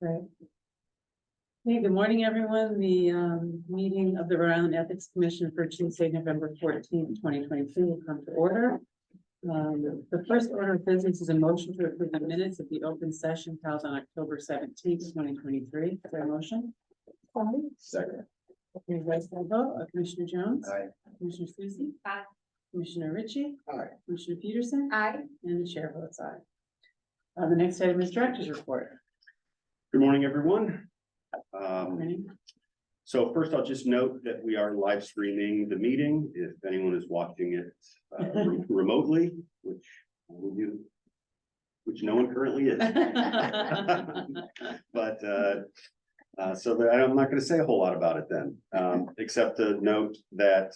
Right. Hey, good morning, everyone. The meeting of the Rhode Island Ethics Commission for Tuesday, November 14th, 2022 will come to order. The first order of business is a motion to approve the minutes of the open session held on October 17th, 2023. Is there a motion? Second. Okay, vice call vote. Commissioner Jones. Aye. Commissioner Susie. Aye. Commissioner Ritchie. Aye. Commissioner Peterson. Aye. And the chair votes aye. The next item is director's report. Good morning, everyone. Morning. So first, I'll just note that we are live streaming the meeting. If anyone is watching it remotely, which we do, which no one currently is. But so that I'm not going to say a whole lot about it then, except to note that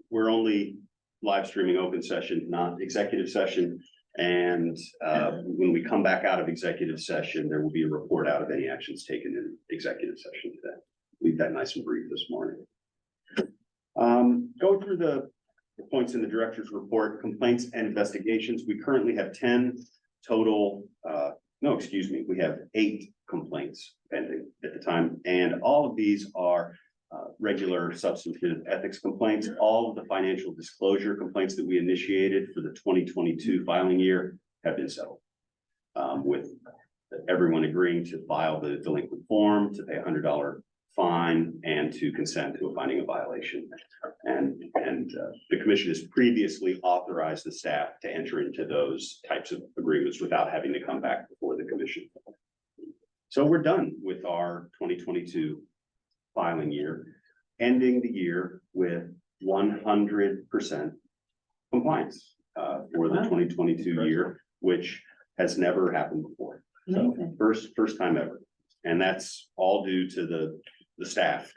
we're only live streaming open session, not executive session. And when we come back out of executive session, there will be a report out of any actions taken in executive session today. Leave that nice and brief this morning. Go through the points in the director's report, complaints and investigations. We currently have 10 total, we have 8 complaints pending at the time. And all of these are regular substantive ethics complaints. All of the financial disclosure complaints that we initiated for the 2022 filing year have been settled. With everyone agreeing to file the delinquent form, to pay a $100 fine, and to consent to a finding of violation. And the commission has previously authorized the staff to enter into those types of agreements without having to come back before the commission. So we're done with our 2022 filing year, ending the year with 100% compliance for the 2022 year, which has never happened before. So first time ever. And that's all due to the staff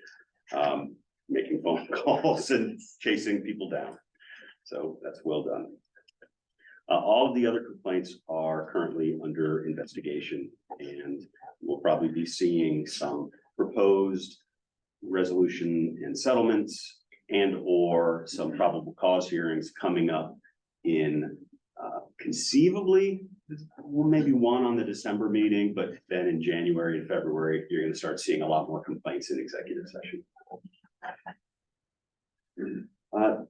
making phone calls and chasing people down. So that's well done. All of the other complaints are currently under investigation, and we'll probably be seeing some proposed resolution and settlements and or some probable cause hearings coming up in conceivably, well, maybe one on the December meeting, but then in January and February, you're going to start seeing a lot more complaints in executive session.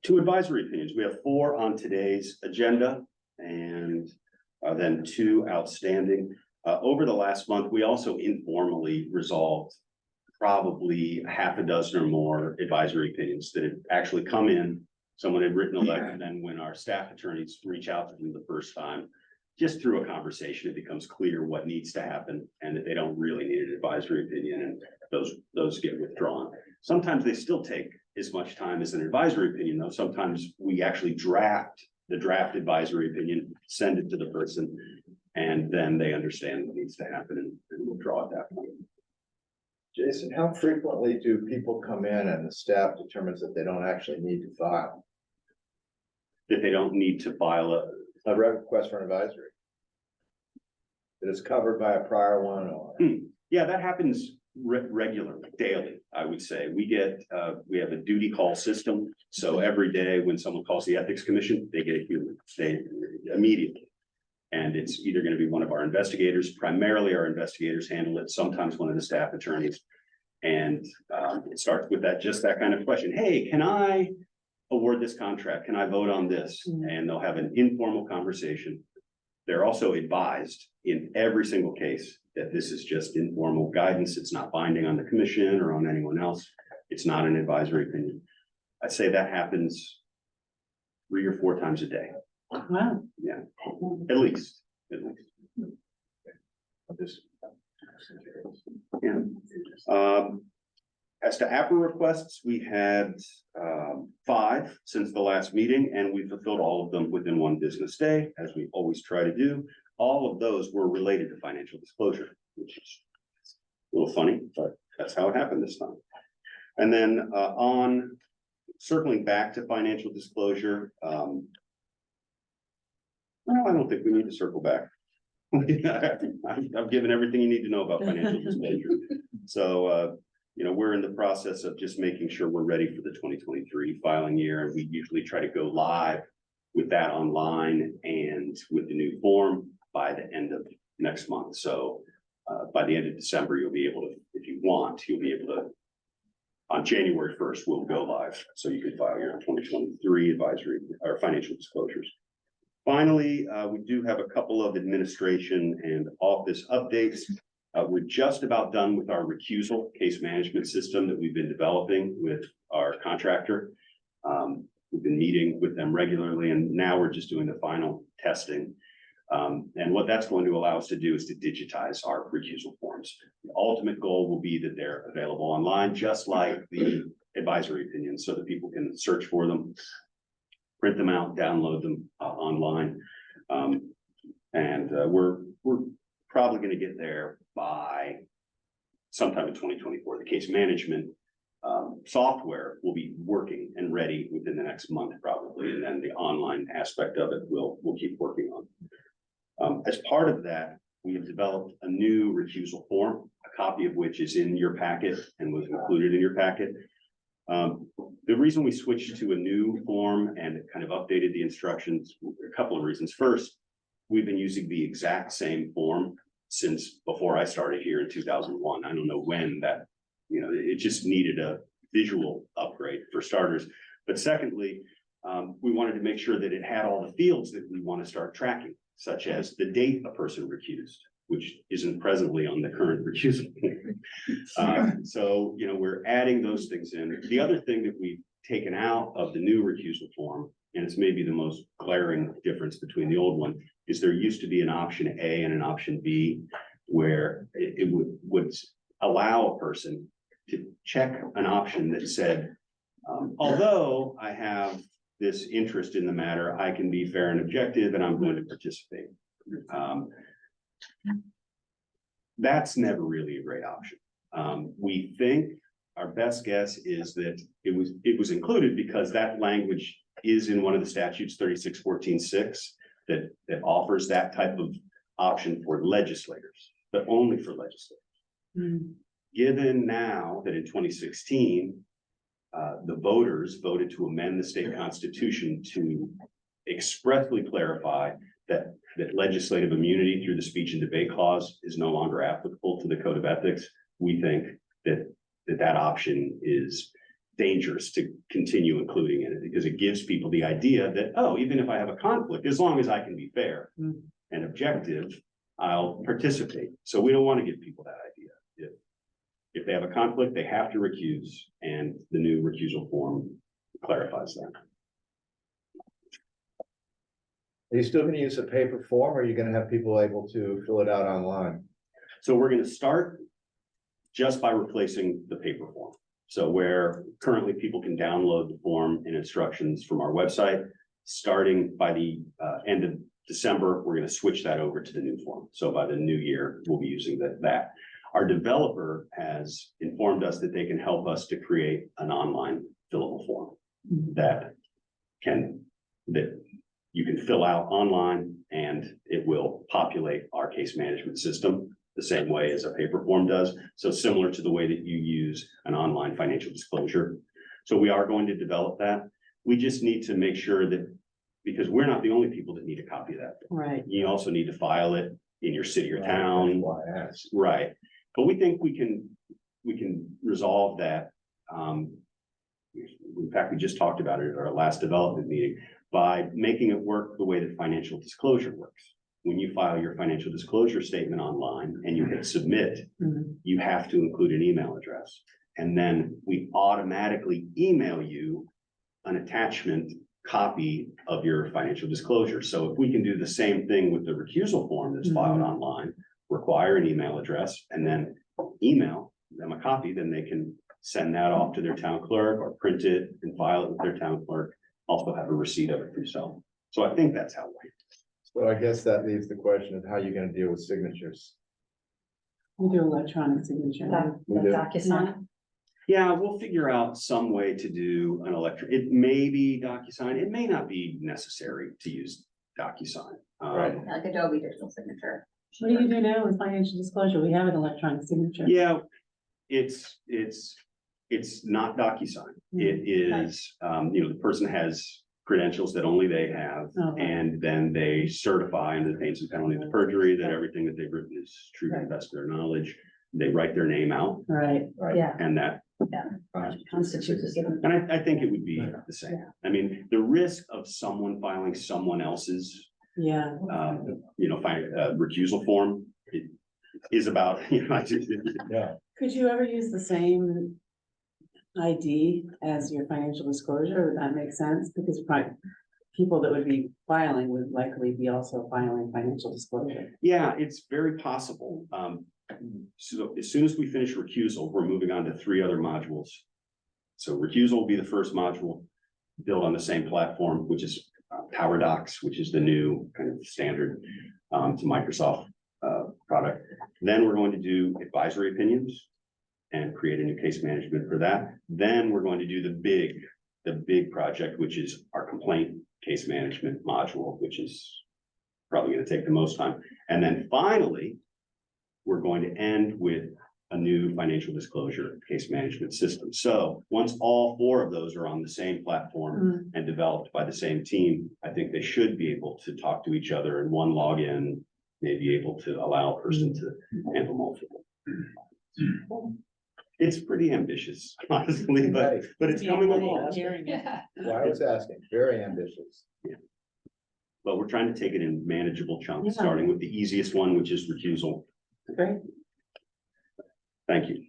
2 advisory opinions. We have 4 on today's agenda and then 2 outstanding. Over the last month, we also informally resolved probably half a dozen or more advisory opinions that had actually come in. Someone had written a letter, and then when our staff attorneys reach out to them the first time, just through a conversation, it becomes clear what needs to happen and that they don't really need an advisory opinion, and those get withdrawn. Sometimes they still take as much time as an advisory opinion, though. Sometimes we actually draft the draft advisory opinion, send it to the person, and then they understand what needs to happen and withdraw at that point. Jason, how frequently do people come in and the staff determines that they don't actually need to file That they don't need to file a request for an advisory? That is covered by a prior one or? Yeah, that happens regularly, daily, I would say. We have a duty call system. So every day when someone calls the Ethics Commission, they get a human, immediately. And it's either going to be one of our investigators, primarily our investigators handle it, sometimes one of the staff attorneys. And it starts with just that kind of question. Hey, can I award this contract? Can I vote on this? And they'll have an informal conversation. They're also advised in every single case that this is just informal guidance. It's not binding on the commission or on anyone else. It's not an advisory opinion. I'd say that happens 3 or 4 times a day. Wow. Yeah, at least. Yeah. As to APRA requests, we had 5 since the last meeting, and we fulfilled all of them within 1 business day, as we always try to do. All of those were related to financial disclosure, which is a little funny, but that's how it happened this time. And then on circling back to financial disclosure, well, I don't think we need to circle back. I've given everything you need to know about financial disclosure. So, we're in the process of just making sure we're ready for the 2023 filing year. And we usually try to go live with that online and with the new form by the end of next month. So by the end of December, you'll be able to, if you want, you'll be able to. On January 1st, we'll go live, so you can file your 2023 advisory or financial disclosures. Finally, we do have a couple of administration and office updates. We're just about done with our recusal case management system that we've been developing with our contractor. We've been meeting with them regularly, and now we're just doing the final testing. And what that's going to allow us to do is to digitize our recusal forms. The ultimate goal will be that they're available online, just like the advisory opinions, so that people can search for them, print them out, download them online. We're probably going to get there by sometime in 2024. The case management software will be working and ready within the next month, probably, and then the online aspect of it we'll keep working on. As part of that, we have developed a new recusal form, a copy of which is in your packet and was included in your packet. The reason we switched to a new form and kind of updated the instructions, a couple of reasons. First, we've been using the exact same form since before I started here in 2001. I don't know when that, it just needed a visual upgrade for starters. But secondly, we wanted to make sure that it had all the fields that we want to start tracking, such as the date a person recused, which isn't presently on the current recusal. So, we're adding those things in. The other thing that we've taken out of the new recusal form, and it's maybe the most glaring difference between the old one, is there used to be an option A and an option B, where it would allow a person to check an option that said, although I have this interest in the matter, I can be fair and objective, and I'm going to participate. That's never really a great option. We think our best guess is that it was included because that language is in one of the statutes, 3614(6), that offers that type of option for legislators, but only for legislators. Given now that in 2016, the voters voted to amend the state constitution to expressly clarify that legislative immunity through the speech and debate clause is no longer applicable to the code of ethics, we think that option is dangerous to continue including in it, because it gives people the idea that, oh, even if I have a conflict, as long as I can be fair and objective, I'll participate. So we don't want to give people that idea. If they have a conflict, they have to recuse, and the new recusal form clarifies that. Are you still going to use a paper form, or are you going to have people able to fill it out online? So we're going to start just by replacing the paper form. So where currently people can download the form and instructions from our website, starting by the end of December, we're going to switch that over to the new form. So by the new year, we'll be using that. Our developer has informed us that they can help us to create an online fillable form that you can fill out online, and it will populate our case management system the same way as a paper form does. So similar to the way that you use an online financial disclosure. So we are going to develop that. We just need to make sure that, because we're not the only people that need a copy of that. Right. You also need to file it in your city or town. That's why I asked. Right. But we think we can resolve that. In fact, we just talked about it at our last development meeting, by making it work the way that financial disclosure works. When you file your financial disclosure statement online and you hit submit, you have to include an email address. And then we automatically email you an attachment copy of your financial disclosure. So if we can do the same thing with the recusal form that's filed online, require an email address, and then email them a copy, then they can send that off to their town clerk or print it and file it with their town clerk. Also have a receipt of it themselves. So I think that's how we. So I guess that leaves the question of how you're going to deal with signatures. We do electronic signature. We do. DocuSign. Yeah, we'll figure out some way to do an it may be DocuSign. It may not be necessary to use DocuSign. Right. Like Adobe digital signature. What do you do now with financial disclosure? We have an electronic signature. Yeah, it's not DocuSign. It is, the person has credentials that only they have. Uh-huh. And then they certify under the pains and penalties of perjury that everything that they've written is true to the best of their knowledge. They write their name out Right, Right. Yeah, and that, constitutes a given. and I think it would be the same. I mean, the risk of someone filing someone else's, yeah, recusal form is about, Yeah. could you ever use the same ID as your financial disclosure? Would that make sense? Because people that would be filing would likely be also filing financial disclosure. Yeah, it's very possible. So as soon as we finish recusal, we're moving on to 3 other modules. So recusal will be the first module built on the same platform, which is Power Docs, which is the new kind of standard to Microsoft product. Then we're going to do advisory opinions and create a new case management for that. Then we're going to do the big project, which is our complaint case management module, which is probably going to take the most time. And then finally, we're going to end with a new financial disclosure case management system. So once all 4 of those are on the same platform and developed by the same team, I think they should be able to talk to each other in one login, maybe able to allow a person to handle multiple. It's pretty ambitious, honestly, but it's coming along. Hearing it. Well, I was asking, very ambitious. But we're trying to take it in manageable chunks, Yeah. starting with the easiest one, which is recusal. Great. Thank you.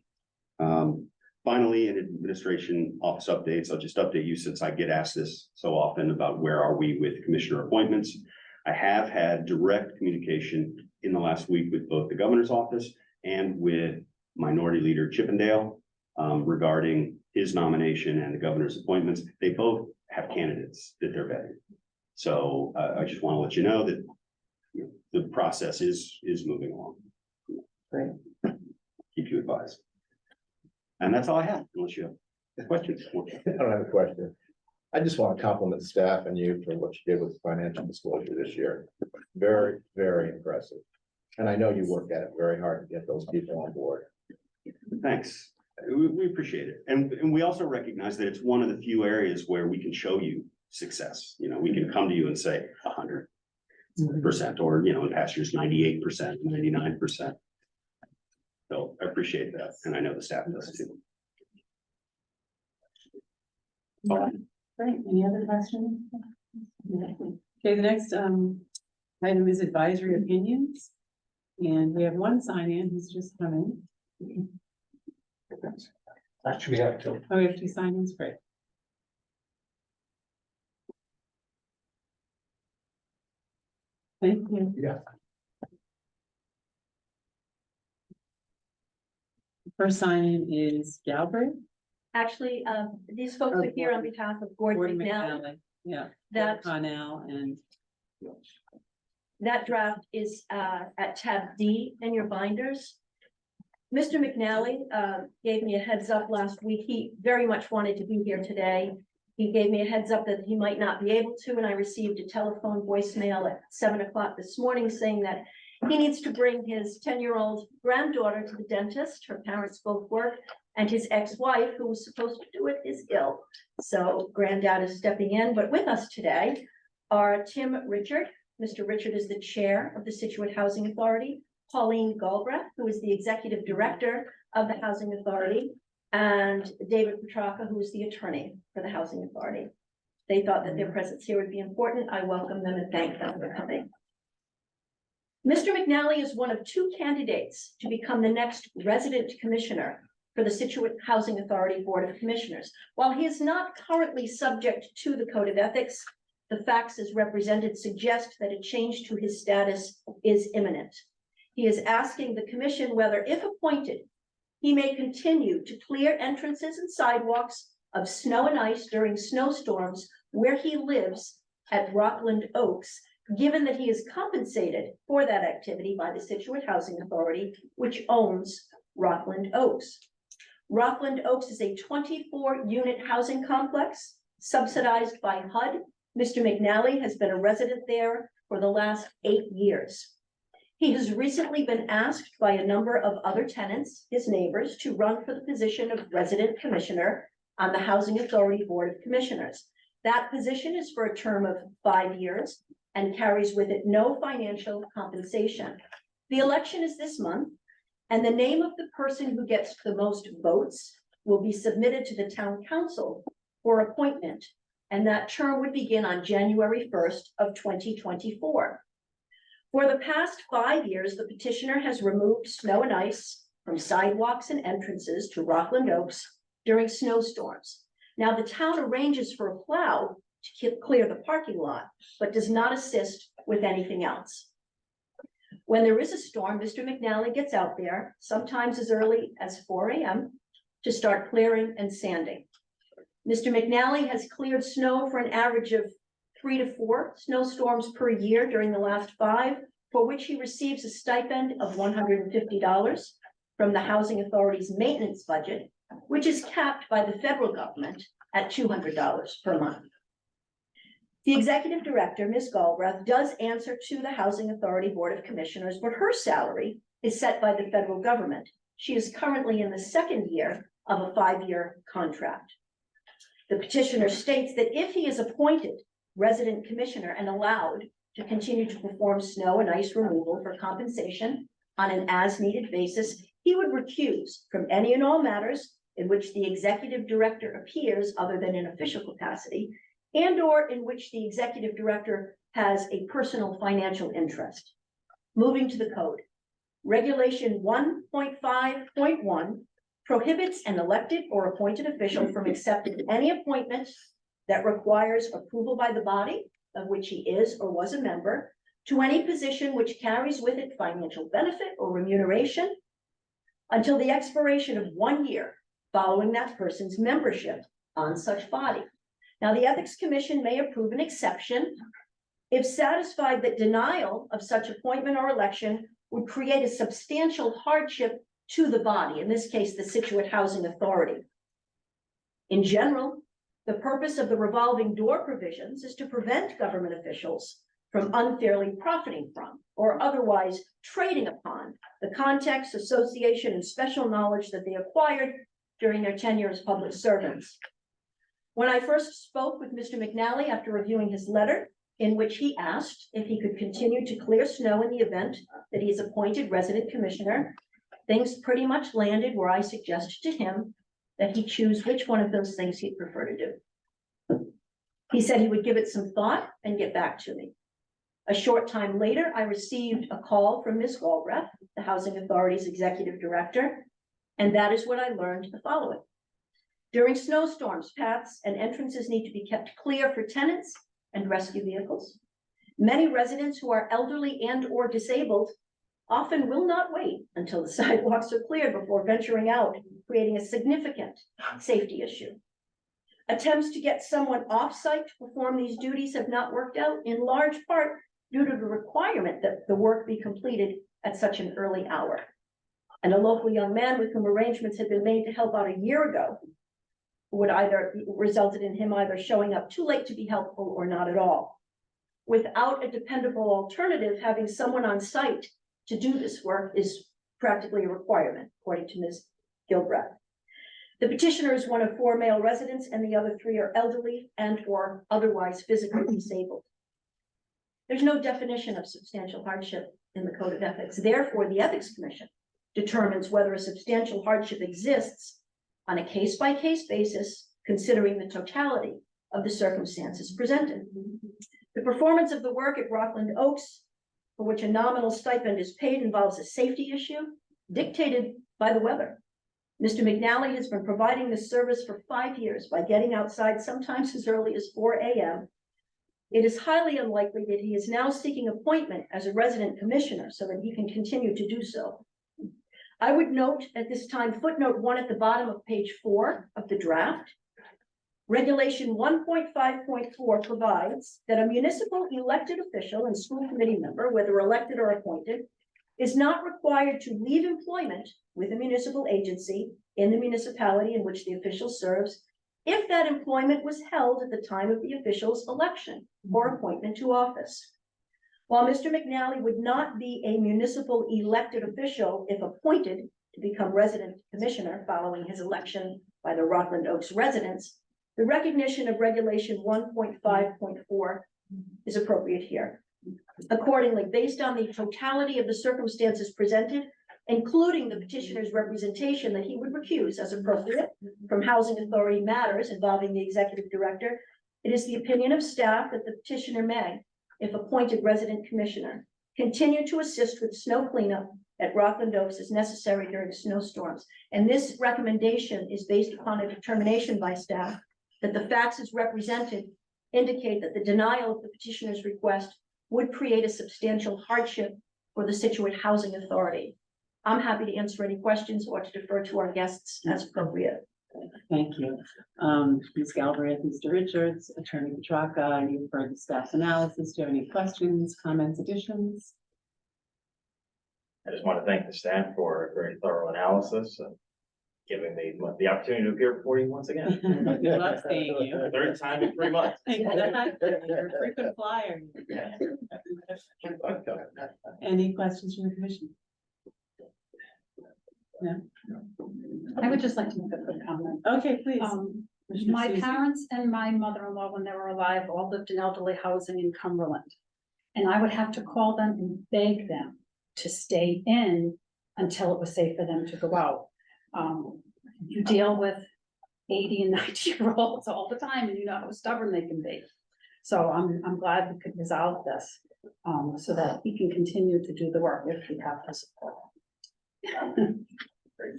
Finally, in administration office updates, I'll just update you since I get asked this so often about where are we with commissioner appointments. I have had direct communication in the last week with both the governor's office and with Minority Leader Chippendale regarding his nomination and the governor's appointments. They both have candidates that they're vetting. So I just want to let you know that the process is moving along. Great. Keep you advised. And that's all I have, unless you have questions. I don't have a question. I just want to compliment the staff and you for what you did with financial disclosure this year. Very, very impressive. And I know you worked at it very hard to get those people on board. Thanks. We appreciate it. And we also recognize that it's one of the few areas where we can show you success. We can come to you and say 100%, or, in past years, 98%, 99%. So I appreciate that. And I know the staff does too. All right. Great. Any other questions? Okay, the next item is advisory opinions. And we have one sign-in who's just come in. Actually, I have to. Oh, we have 2 sign-ins, great. Thank you. Yeah. First sign-in is Galbraith. Actually, these folks are here on behalf of Gordon McNally. McNally. Yeah. That, Connell and that draft is at tab D in your binders. Mr. McNally gave me a heads up last week. He very much wanted to be here today. He gave me a heads up that he might not be able to, and I received a telephone voicemail at 7 o'clock this morning saying that he needs to bring his 10-year-old granddaughter to the dentist. Her parents both work, and his ex-wife, who was supposed to do it, is ill. So granddad is stepping in, but with us today are Tim Richard. Mr. Richard is the chair of the Situate Housing Authority. Pauline Galbraith, who is the executive director of the Housing Authority, and David Petrarca, who is the attorney for the Housing Authority. They thought that their presence here would be important. I welcome them and thank them for coming. Mr. McNally is one of 2 candidates to become the next resident commissioner for the Situate Housing Authority Board of Commissioners. While he is not currently subject to the Code of Ethics, the facts as represented suggest that a change to his status is imminent. He is asking the commission whether, if appointed, he may continue to clear entrances and sidewalks of snow and ice during snowstorms where he lives at Rockland Oaks, given that he is compensated for that activity by the Situate Housing Authority, which owns Rockland Oaks. Rockland Oaks is a 24-unit housing complex subsidized by HUD. Mr. McNally has been a resident there for the last 8 years. He has recently been asked by a number of other tenants, his neighbors, to run for the position of resident commissioner on the Housing Authority Board of Commissioners. That position is for a term of 5 years and carries with it no financial compensation. The election is this month, and the name of the person who gets the most votes will be submitted to the town council for appointment, and that term would begin on January 1st of 2024. For the past 5 years, the petitioner has removed snow and ice from sidewalks and entrances to Rockland Oaks during snowstorms. Now, the town arranges for a plow to clear the parking lot, but does not assist with anything else. When there is a storm, Mr. McNally gets out there, sometimes as early as 4 a.m., to start clearing and sanding. Mr. McNally has cleared snow for an average of 3 to 4 snowstorms per year during the last 5, for which he receives a stipend of $150 from the Housing Authority's maintenance budget, which is capped by the federal government at $200 per month. The executive director, Ms. Galbraith, does answer to the Housing Authority Board of Commissioners, but her salary is set by the federal government. She is currently in the 2nd year of a 5-year contract. The petitioner states that if he is appointed resident commissioner and allowed to continue to perform snow and ice removal for compensation on an as-needed basis, he would recuse from any and all matters in which the executive director appears other than in official capacity, and or in which the executive director has a personal financial interest. Moving to the code. Regulation 1.5.1 prohibits an elected or appointed official from accepting any appointment that requires approval by the body of which he is or was a member to any position which carries with it financial benefit or remuneration until the expiration of 1 year following that person's membership on such body. Now, the Ethics Commission may approve an exception if satisfied that denial of such appointment or election would create a substantial hardship to the body, in this case, the Situate Housing Authority. In general, the purpose of the revolving door provisions is to prevent government officials from unfairly profiting from or otherwise trading upon the context, association, and special knowledge that they acquired during their tenure as public servants. When I first spoke with Mr. McNally after reviewing his letter, in which he asked if he could continue to clear snow in the event that he is appointed resident commissioner, things pretty much landed where I suggested to him that he choose which one of those things he'd prefer to do. He said he would give it some thought and get back to me. A short time later, I received a call from Ms. Galbraith, the Housing Authority's executive director, and that is what I learned the following. During snowstorms, paths and entrances need to be kept clear for tenants and rescue vehicles. Many residents who are elderly and or disabled often will not wait until the sidewalks are cleared before venturing out, creating a significant safety issue. Attempts to get someone off-site to perform these duties have not worked out, in large part due to the requirement that the work be completed at such an early hour. And a local young man with whom arrangements had been made to help out a year ago would either resulted in him either showing up too late to be helpful or not at all. Without a dependable alternative, having someone on site to do this work is practically a requirement, according to Ms. Gilbreth. The petitioner is one of 4 male residents, and the other 3 are elderly and or otherwise physically disabled. There's no definition of substantial hardship in the Code of Ethics. Therefore, the Ethics Commission determines whether a substantial hardship exists on a case-by-case basis, considering the totality of the circumstances presented. The performance of the work at Rockland Oaks, for which a nominal stipend is paid, involves a safety issue dictated by the weather. Mr. McNally has been providing this service for 5 years by getting outside sometimes as early as 4 a.m. It is highly unlikely that he is now seeking appointment as a resident commissioner so that he can continue to do so. I would note at this time footnote 1 at the bottom of page 4 of the draft. Regulation 1.5.4 provides that a municipal elected official and school committee member, whether elected or appointed, is not required to leave employment with a municipal agency in the municipality in which the official serves if that employment was held at the time of the official's election or appointment to office. While Mr. McNally would not be a municipal elected official if appointed to become resident commissioner following his election by the Rockland Oaks residents, The recognition of regulation 1.5.4 is appropriate here. Accordingly, based on the totality of the circumstances presented, including the petitioner's representation that he would recuse as appropriate from housing authority matters involving the executive director, it is the opinion of staff that the petitioner may, if appointed resident commissioner, continue to assist with snow cleanup at Rockland Oaks as necessary during snowstorms. And this recommendation is based upon a determination by staff that the facts as represented indicate that the denial of the petitioner's request would create a substantial hardship for the Situate Housing Authority. I'm happy to answer any questions or to defer to our guests as appropriate. Thank you. Ms. Galbraith, Mr. Richards, Attorney Petracca, you've heard the staff's analysis. Do you have any questions, comments, additions? I just want to thank the staff for a very thorough analysis and giving me the opportunity to appear before you once again. We love seeing you. Third time in 3 months. Exactly. You're a frequent flyer. Any questions from the commission? No? I would just like to make a quick comment. Okay, please. Commissioner My Susie. parents and my mother-in-law, when they were alive, all lived in elderly housing in Cumberland. And I would have to call them and beg them to stay in until it was safe for them to go out. You deal with 80 and 90-year-olds all the time, and you know how stubborn they can be. So I'm glad we could resolve this, so that he can continue to do the work if we have to support.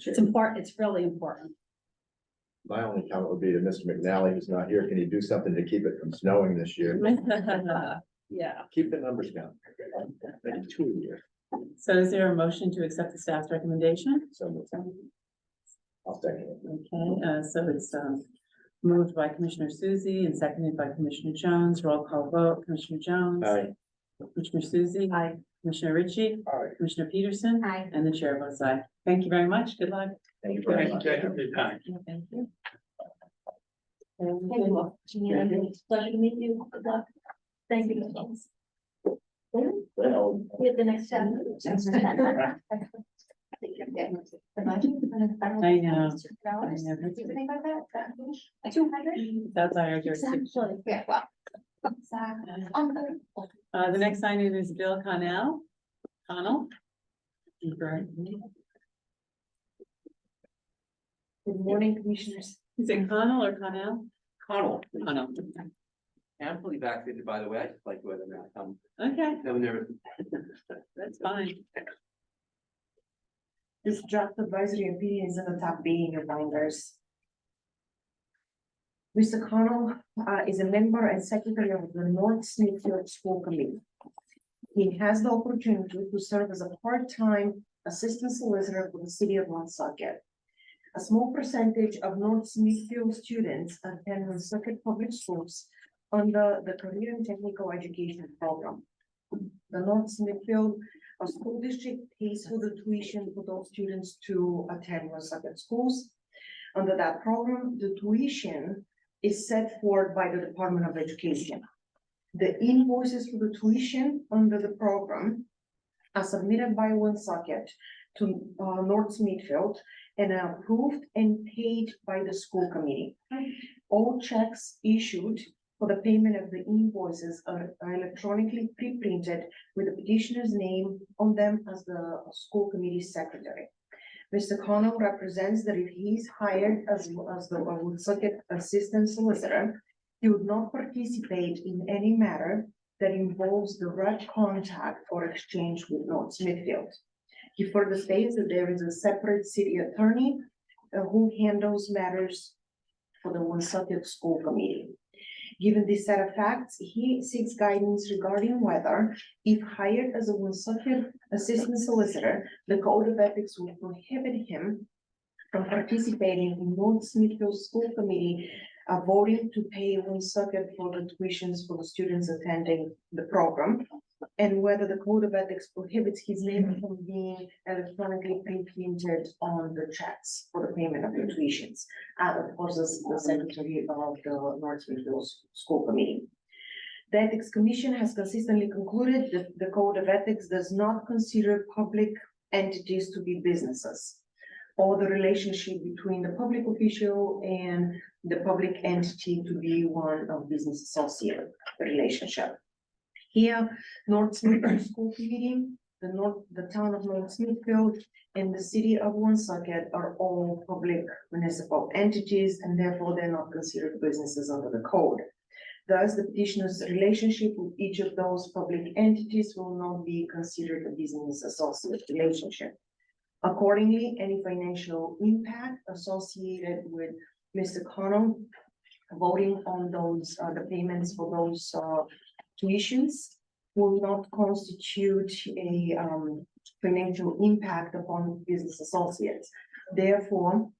It's important, it's really important. My only comment would be to Mr. McNally, who's not here, can you do something to keep it from snowing this year? Yeah. Keep the numbers down. Like 2 a year. So is there a motion to accept the staff's recommendation? So I'll second it. Okay, so it's moved by Commissioner Susie and seconded by Commissioner Jones. Roll call vote, Commissioner Jones. Aye. Commissioner Susie. Aye. Commissioner Ritchie. Aye. Commissioner Peterson. Aye. And the chair votes aye. Thank you very much. Good luck. Thank you very Thank much. you. Thank you. Thank you all. Pleasure to meet you. Good luck. Thank you. We have the next step. I know. That's our jurisdiction. The next signing is Bill Connell. Connell. Good morning, commissioners. Is it Connell or Connell? Connell. Connell. I'm fully vaccinated, by the way. I just like whether or not Okay, no nervous. that's fine. This draft advisory opinion is in the top B in your binders. Mr. Connell is a member and secretary of the North Smithfield School Committee. He has the opportunity to serve as a part-time assistant solicitor for the city of Woonsocket. A small percentage of North Smithfield students attend Woonsocket Public Schools under the Career and Technical Education Program. The North Smithfield School District pays for the tuition for those students to attend Woonsocket schools. Under that program, the tuition is set forth by the Department of Education. The invoices for the tuition under the program are submitted by Woonsocket to North Smithfield and are approved and paid by the school committee. All checks issued for the payment of the invoices are electronically pre-printed with the petitioner's name on them as the school committee secretary. Mr. Connell represents that if he is hired as the Woonsocket assistant solicitor, he would not participate in any matter that involves direct contact or exchange with North Smithfield. He further states that there is a separate city attorney who handles matters for the Woonsocket School Committee. Given this set of facts, he seeks guidance regarding whether, if hired as a Woonsocket assistant solicitor, the Code of Ethics will prohibit him from participating in North Smithfield School Committee voting to pay Woonsocket for the tuitions for the students attending the program, and whether the Code of Ethics prohibits his name from being electronically pre-printed on the checks for the payment of the tuitions. Of course, as the secretary of the North Smithfield School Committee. The Ethics Commission has consistently concluded that the Code of Ethics does not consider public entities to be businesses. or the relationship between the public official and the public entity to be one of business associate relationship. Here, North Smithfield School Committee, the town of North Smithfield and the city of Woonsocket are all public municipal entities, and therefore they're not considered businesses under the code. Thus, the petitioner's relationship with each of those public entities will not be considered a business associate relationship. Accordingly, any financial impact associated with Mr. Connell voting on those, the payments for those, tuitions will not constitute a, financial impact upon business associates. Therefore,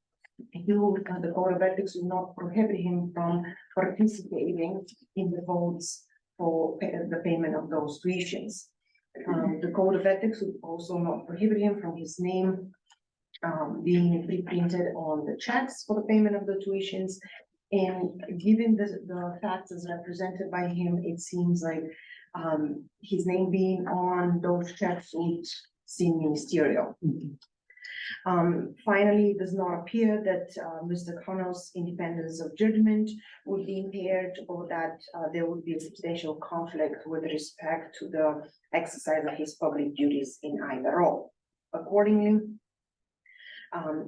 the Code of Ethics will not prohibit him from participating in the votes for the payment of those tuitions. The Code of Ethics would also not prohibit him from his name being reprinted on the checks for the payment of the tuitions. And given the facts as represented by him, it seems like his name being on those checks would seem ministerial. Finally, it does not appear that Mr. Connell's independence of judgment would be impaired, or that there would be a substantial conflict with respect to the exercise of his public duties in either role. Accordingly,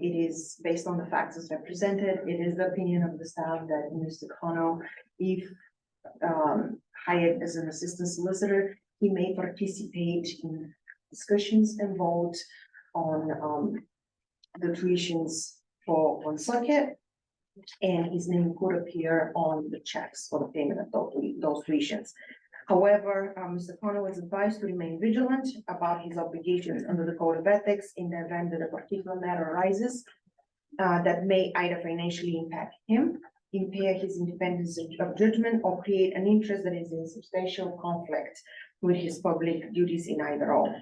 it is based on the facts as represented. It is the opinion of the staff that Mr. Connell, if hired as an assistant solicitor, he may participate in discussions and vote on the tuitions for Woonsocket, and his name could appear on the checks for the payment of those tuitions. However, Mr. Connell is advised to remain vigilant about his obligations under the Code of Ethics in the event that a particular matter arises that may either financially impact him, impair his independence of judgment, or create an interest that is in substantial conflict with his public duties in either role.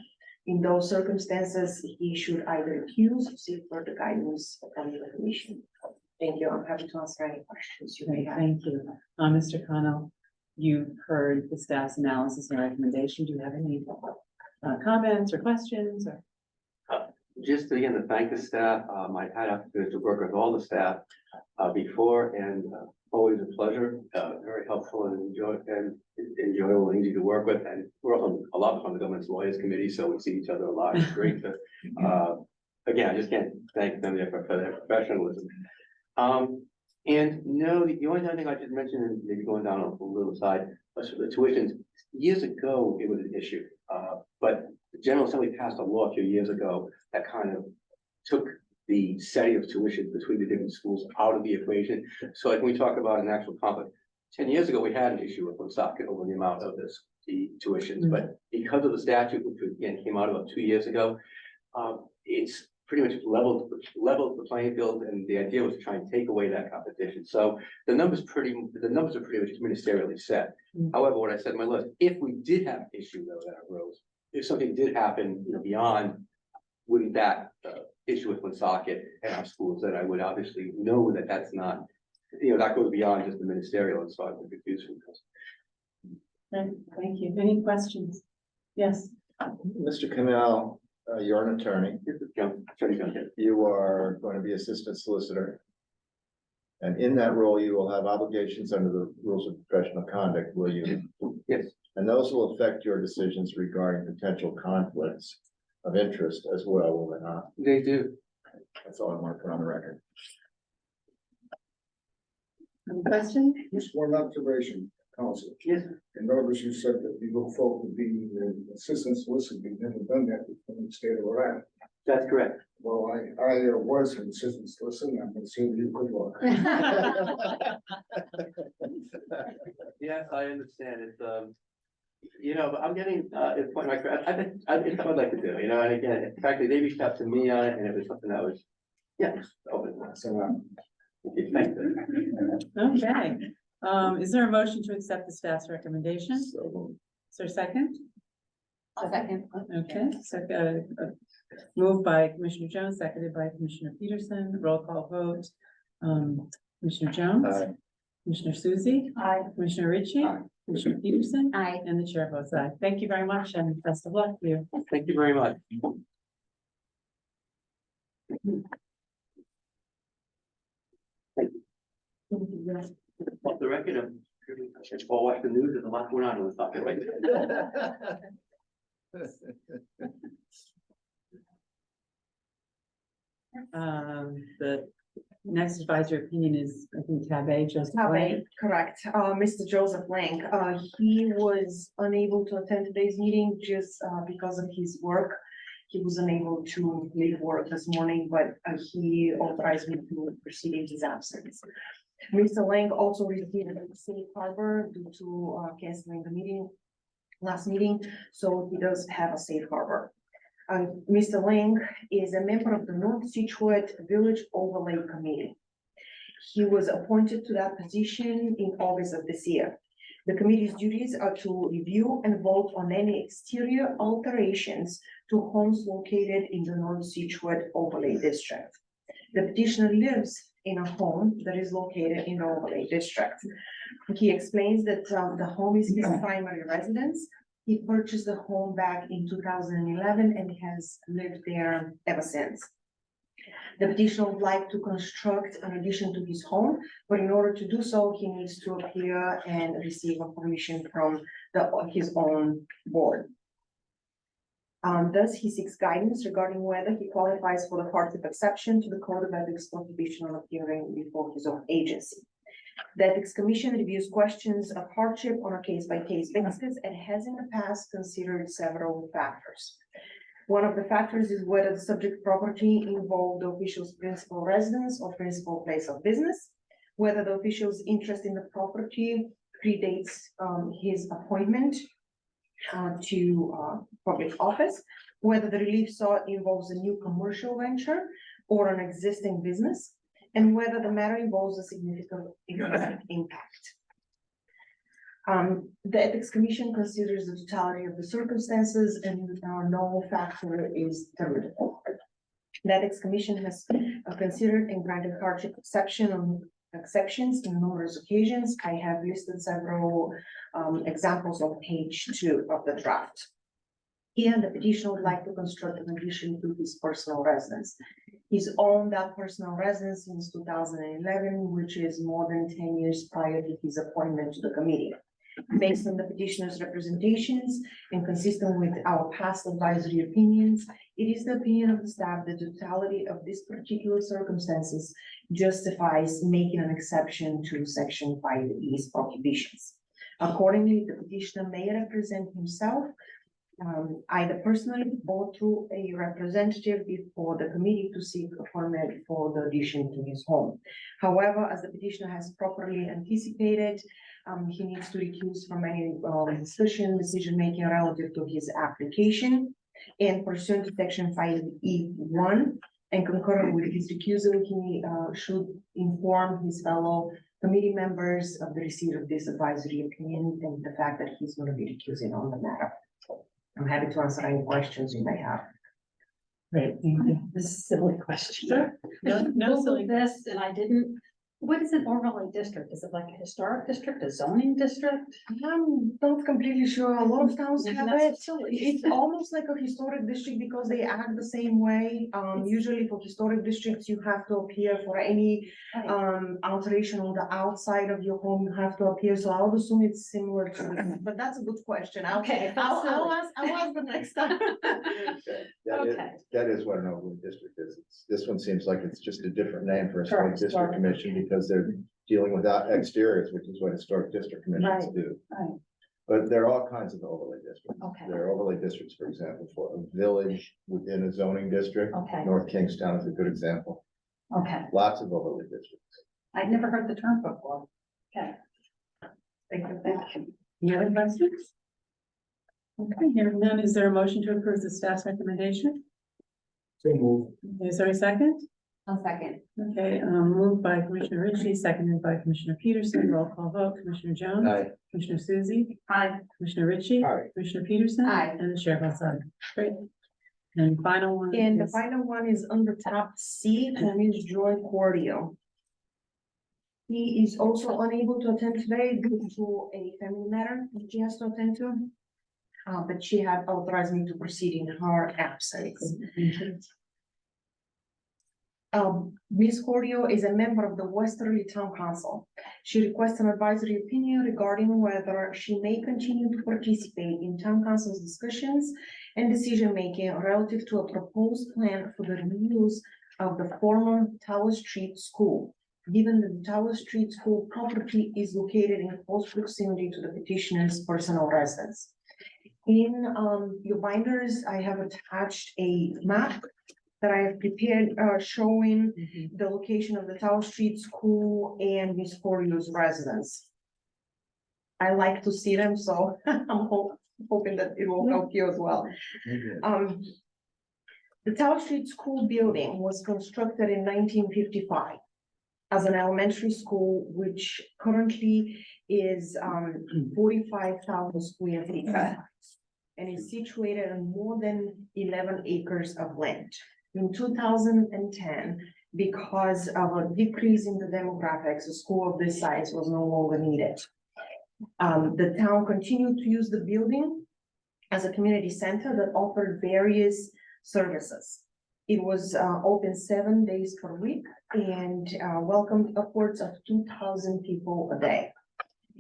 In those circumstances, he should either recuse or seek further guidance from the commission. Thank you. I'm happy to answer any questions you may Great, have. thank you. Mr. Connell, you've heard the staff's analysis and recommendation. Do you have any comments or questions or? Just again, to thank the staff, I've had opportunity to work with all the staff before, and always a pleasure, very helpful and enjoyable and easy to work with. And we're also a lot on the Government Lawyers Committee, so we see each other a lot. It's great to, again, I just can't thank them for their professionalism. And no, the only other thing I just mentioned, and maybe going down a little side, was the tuitions. Years ago, it was an issue, but the General Assembly passed a law a few years ago that kind of took the setting of tuition between the different schools out of the equation. So like when we talk about an actual conflict, 10 years ago, we had an issue with Woonsocket over the amount of the tuitions, but because of the statute, which again came out about 2 years ago, it's pretty much leveled the playing field, and the idea was to try and take away that competition. So the numbers are pretty much ministerially set. However, what I said in my list, if we did have an issue though that arose, if something did happen, beyond with that issue with Woonsocket and our schools, then I would obviously know that that's not, that goes beyond just the ministerial, and so I would confuse from this. Thank you. Any questions? Yes. Mr. Cannell, you're an attorney. You are going to be assistant solicitor. And in that role, you will have obligations under the rules of professional conduct, will you? Yes. And those will affect your decisions regarding potential conflicts of interest as well, will they not? They do. That's all I want to put on the record. Any questions? Just one observation, Council. Yes. In notice you said that you look forward to being the assistant solicitor. You've never done that before in the state of Rhode Island. That's correct. Well, I was an assistant solicitor, and I'm gonna see you good luck. Yes, I understand. It's, but I'm getting, it's point my career. It's something I'd like to do, and again, in fact, they reached out to me on it, and it was something that was, open. So, thank you. Okay. Is there a motion to accept the staff's recommendation? Is there a second? I'll second. Okay, so, moved by Commissioner Jones, seconded by Commissioner Peterson, roll call vote. Commissioner Jones? Aye. Commissioner Susie? Aye. Commissioner Ritchie? Aye. Commissioner Peterson? Aye. And the chair votes aye. Thank you very much and best of luck to you. Thank you very much. Off the record, it's all watch the news, there's a lot going on in this bucket right now. The next advisory opinion is, I think, tab A, Joseph Lang. Okay, correct. Mr. Joseph Lang, he was unable to attend today's meeting just because of his work. He was unable to leave work this morning, but he authorized me to proceed in his absence. Mr. Lang also received a safe harbor due to canceling the meeting, last meeting, so he does have a safe harbor. Mr. Lang is a member of the North Situate Village Overlay Committee. He was appointed to that position in August of this year. The committee's duties are to review and vote on any exterior alterations to homes located in the North Situate Overlay District. The petitioner lives in a home that is located in the Overlay District. He explains that the home is his primary residence. He purchased the home back in 2011 and has lived there ever since. The petitioner would like to construct an addition to his home, but in order to do so, he needs to appear and receive a permission from his own board. Thus, he seeks guidance regarding whether he qualifies for the hardship exception to the Code of Ethics prohibition on appearing before his own agency. The Ethics Commission reviews questions of hardship on a case-by-case basis and has in the past considered several factors. One of the factors is whether the subject property involved the official's principal residence or principal place of business, whether the official's interest in the property predates his appointment to public office, whether the relief sought involves a new commercial venture or an existing business, and whether the matter involves a significant economic impact. The Ethics Commission considers the totality of the circumstances and no factor is terminable. The Ethics Commission has considered and granted hardship exceptions in numerous occasions. I have listed several examples on page 2 of the draft. Here, the petitioner would like to construct an addition to his personal residence. He's owned that personal residence since 2011, which is more than 10 years prior to his appointment to the committee. Based on the petitioner's representations and consistent with our past advisory opinions, it is the opinion of the staff that the totality of these particular circumstances justifies making an exception to Section 5E's prohibitions. Accordingly, the petitioner may represent himself either personally or through a representative before the committee to seek a permit for the addition to his home. However, as the petitioner has properly anticipated, he needs to recuse from any decision-making relative to his application. And pursuant to Section 5E1 and concurrent with his recusal, he should inform his fellow committee members of the receipt of this advisory opinion and the fact that he's going to be recusing on the matter. I'm happy to answer any questions you may have. Great, thank you. This is a silly question. Sure. No, no silly. This, and I didn't, what is an overlay district? Is it like a historic district, a zoning district? I'm not completely sure. A lot of towns have That's it. silly. It's almost like a historic district because they act the same way. Usually for historic districts, you have to appear for any alteration on the outside of your home, you have to appear. So I would assume it's similar to that, but that's a good question. Okay, I'll ask the next time. Okay. That is what an overlay district is. This one seems like it's just a different name for a Correct. historic district commission because they're dealing with exteriors, which is what historic district commissions Right. do. Right. But there are all kinds of overlay districts. Okay. There are overlay districts, for example, for a village within a zoning district. Okay. North Kingstown is a good example. Okay, Lots of overlay districts. I'd never heard the term before. Okay. Thank you. Any other questions? Okay, hearing none, is there a motion to approve the staff's recommendation? So move. Is there a second? I'll second. Okay, moved by Commissioner Ritchie, seconded by Commissioner Peterson, roll call vote, Commissioner Jones. Aye. Commissioner Susie, Hi, Commissioner Ritchie. Aye. Commissioner Peterson. Aye. And the chair votes aye. Great. And final one. And the is- final one is under tab C, for Ms. Joy Cordio. He is also unable to attend today due to a family matter that she has to attend to. But she had authorized me to proceed in her absence. Ms. Cordio is a member of the Westerly Town Council. She requests an advisory opinion regarding whether she may continue to participate in town council's discussions and decision-making relative to a proposed plan for the reuse of the former Tower Street School, given that the Tower Street School property is located in close proximity to the petitioner's personal residence. In your binders, I have attached a map that I have prepared showing the location of the Tower Street School and Miss Cordio's residence. I like to see them, so I'm hoping that it will help you as well. The Tower Street School building was constructed in 1955 as an elementary school, which currently is 45,000 square feet and is situated on more than 11 acres of land. In 2010, because of a decrease in the demographics, a school of this size was no longer needed. The town continued to use the building as a community center that offered various services. It was open 7 days per week and welcomed upwards of 2,000 people a day.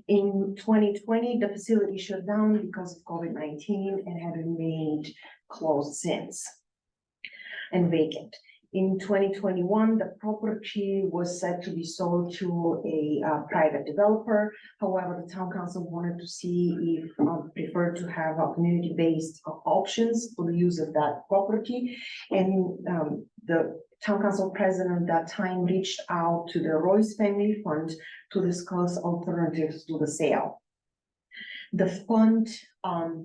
In 2020, the facility shut down because of COVID-19 and had remained closed since and vacant. In 2021, the property was set to be sold to a private developer. However, the town council wanted to see if preferred to have a community-based options for the use of that property. And the town council president at that time reached out to the Royce Family Fund to discuss alternatives to the sale. The fund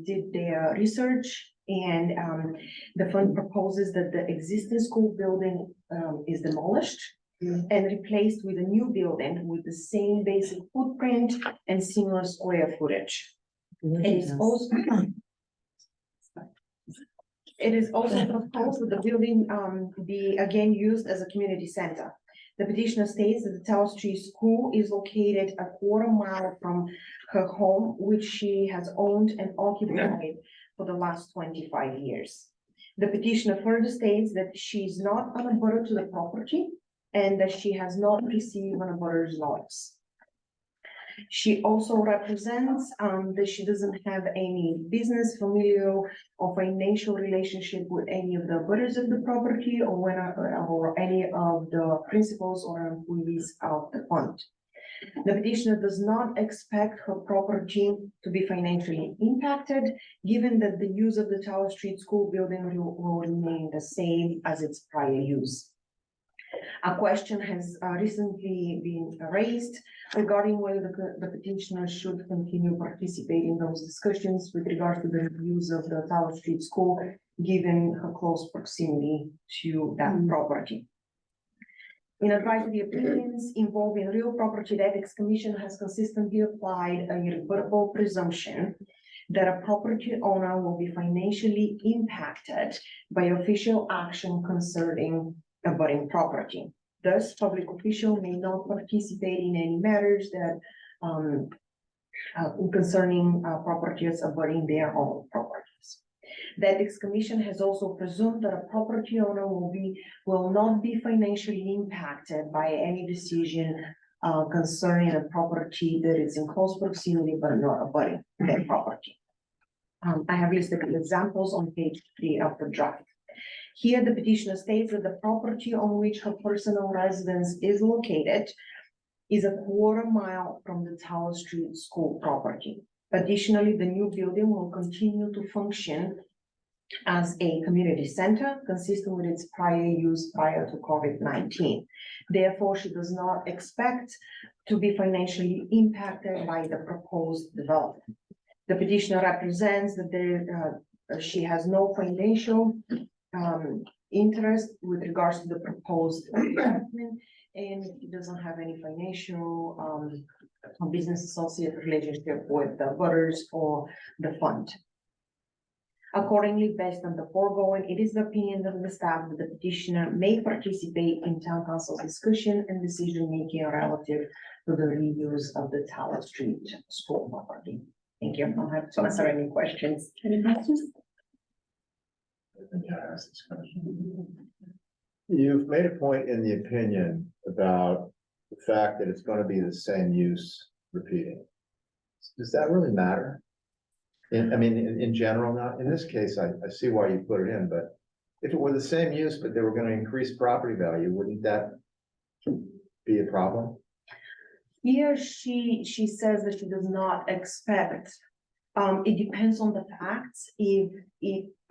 did their research, and the fund proposes that the existing school building is demolished and replaced with a new building with the same basic footprint and similar square footage. It is also proposed that the building be again used as a community center. The petitioner states that the Tower Street School is located a quarter mile from her home, which she has owned and occupied for the last 25 years. The petitioner further states that she is not an abutter to the property and that she has not received an abutter's notice. She also represents that she doesn't have any business, familial, or financial relationship with any of the abutters of the property or any of the principals or employees of the fund. The petitioner does not expect her property to be financially impacted, given that the use of the Tower Street School building will remain the same as its prior use. A question has recently been raised regarding whether the petitioner should continue participating in those discussions with regard to the use of the Tower Street School, given her close proximity to that property. In advisory opinions involving real property, the Ethics Commission has consistently applied a irrebuttable presumption that a property owner will be financially impacted by official action concerning abutting property. Thus, public official may not participate in any matters that concerning properties abutting their own properties. The Ethics Commission has also presumed that a property owner will not be financially impacted by any decision concerning a property that is in close proximity but not abutting their property. I have listed examples on page 3 of the draft. Here, the petitioner states that the property on which her personal residence is located is a quarter mile from the Tower Street School property. Additionally, the new building will continue to function as a community center consistent with its prior use prior to COVID-19. Therefore, she does not expect to be financially impacted by the proposed development. The petitioner represents that she has no financial interest with regards to the proposed development, and doesn't have any financial business associate relationship with the voters or the fund. Accordingly, based on the foregoing, it is the opinion of the staff that the petitioner may participate in town council's discussion and decision making relative to the reuse of the Tower Street School property. Thank you. I'll have to answer any questions. Any questions? You've made a point in the opinion about the fact that it's gonna be the same use repeating. Does that really matter? I mean, in general, not, in this case, I see why you put it in, but if it were the same use, but they were gonna increase property value, wouldn't that be a problem? Here, she says that she does not expect, it depends on the facts, if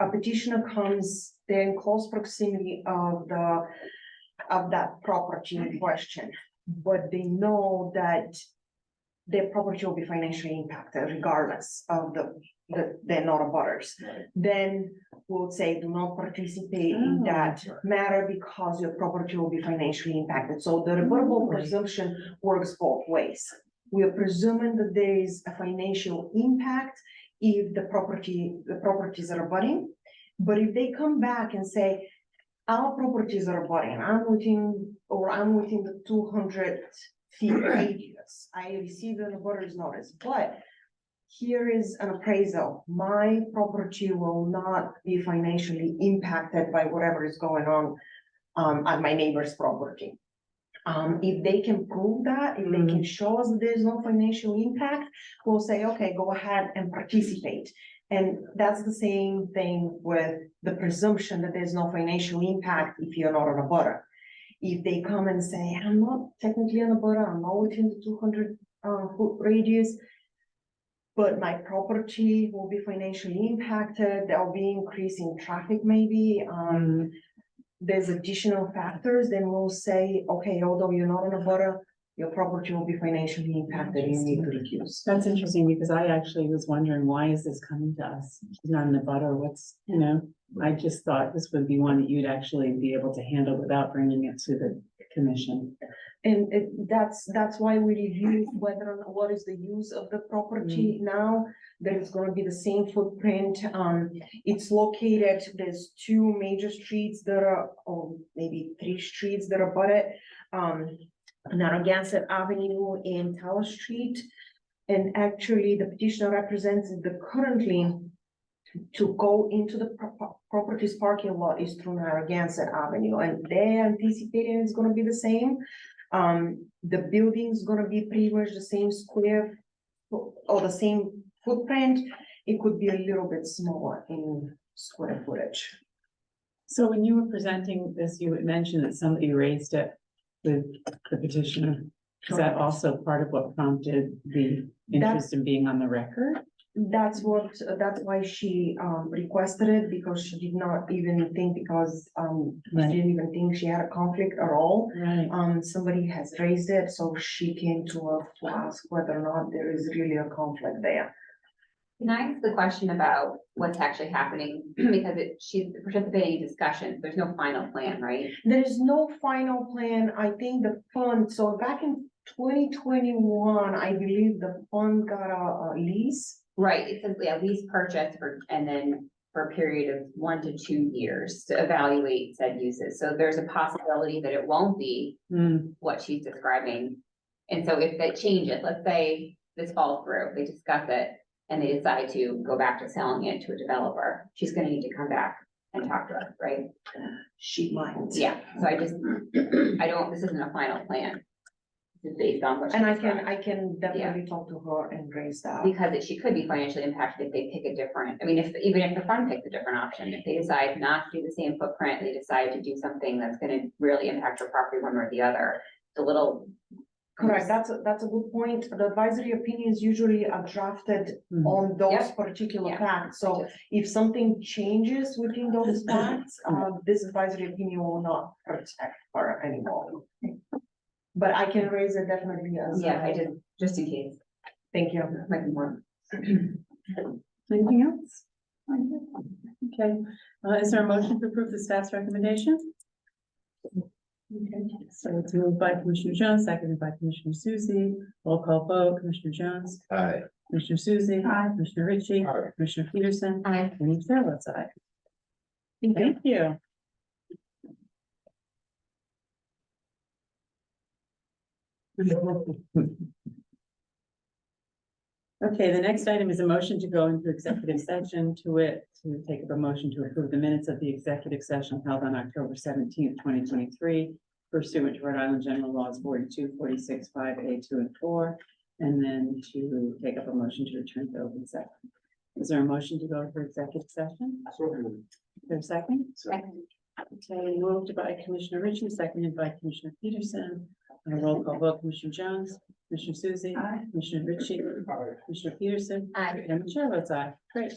a petitioner comes, they're in close proximity of that property in question, but they know that their property will be financially impacted regardless of they're not abutters. Then we'll say, do not participate in that matter because your property will be financially impacted. So the rebuttable presumption works both ways. We are presuming that there is a financial impact if the properties are abutting. But if they come back and say, our properties are abutting, I'm within the 200 feet radius, I received an abutters notice, but here is an appraisal, my property will not be financially impacted by whatever is going on at my neighbor's property. If they can prove that, if they can show us that there's no financial impact, we'll say, okay, go ahead and participate. And that's the same thing with the presumption that there's no financial impact if you're not an abutter. If they come and say, I'm not technically an abutter, I'm not within the 200 foot radius, but my property will be financially impacted, there'll be increase in traffic maybe, there's additional factors, then we'll say, okay, although you're not an abutter, your property will be financially impacted and you need to reduce. That's interesting because I actually was wondering, why is this coming to us? She's not in the butter, I just thought this would be one that you'd actually be able to handle without bringing it to the commission. And that's why we review whether or not, what is the use of the property now, that it's gonna be the same footprint. It's located, there's two major streets that are, or maybe three streets that are abutted. Narragansett Avenue and Tower Street. And actually, the petitioner represents the currently to go into the property's parking lot is through Narragansett Avenue, and they're anticipating it's gonna be the same. The building's gonna be pretty much the same square or the same footprint. It could be a little bit smaller in square footage. So when you were presenting this, you had mentioned that somebody raised it with the petitioner. Is that also part of what prompted the interest in being on the record? That's why she requested it, because she did not even think, because she didn't even think she had a conflict at all. Right. Somebody has raised it, so she came to us to ask whether or not there is really a conflict there. Can I ask the question about what's actually happening? Because she's participating in discussions. There's no final plan, right? There is no final plan. I think the fund, so back in 2021, I believe the fund got a lease. Right, it's simply a lease purchase and then for a period of 1 to 2 years to evaluate said uses. So there's a possibility that it won't be what she's describing. And so if that changes, let's say this falls through, they discuss it and they decide to go back to selling it to a developer, she's gonna need to come back and talk to us, right? She might. Yeah, so this isn't a final plan. This is based on what. And I can definitely talk to her and raise that. Because she could be financially impacted if they pick a different, even if the fund picks a different option, if they decide not to do the same footprint, they decide to do something that's gonna really impact your property one way or the other. It's a little. Correct, that's a good point. The advisory opinions usually are drafted on those particular facts. So if something changes within those facts, this advisory opinion will not protect her anymore. But I can raise it definitely as. Yeah, I did, just in case. Thank you. Might be more. Anything else? Okay, is there a motion to approve the staff's recommendation? Okay, so it's moved by Commissioner Jones, seconded by Commissioner Susie. Roll call vote, Commissioner Jones, Aye. Commissioner Susie, Commissioner Ritchie, Aye. Commissioner Peterson, Aye. and the chair votes aye. Thank you. Okay, the next item is a motion to go into executive session to take up a motion to approve the minutes of the executive session held on October 17th, 2023, pursuant to Rhode Island General Laws 42, 46, 5A, 2, and 4, and then to take up a motion to return to open session. Is there a motion to go for executive session? Is there a second? Second. Okay, moved by Commissioner Ritchie, seconded by Commissioner Peterson. On a roll call vote, Commissioner Jones, Commissioner Susie, Commissioner Ritchie, Commissioner Peterson, Aye. and the chair votes aye. Great.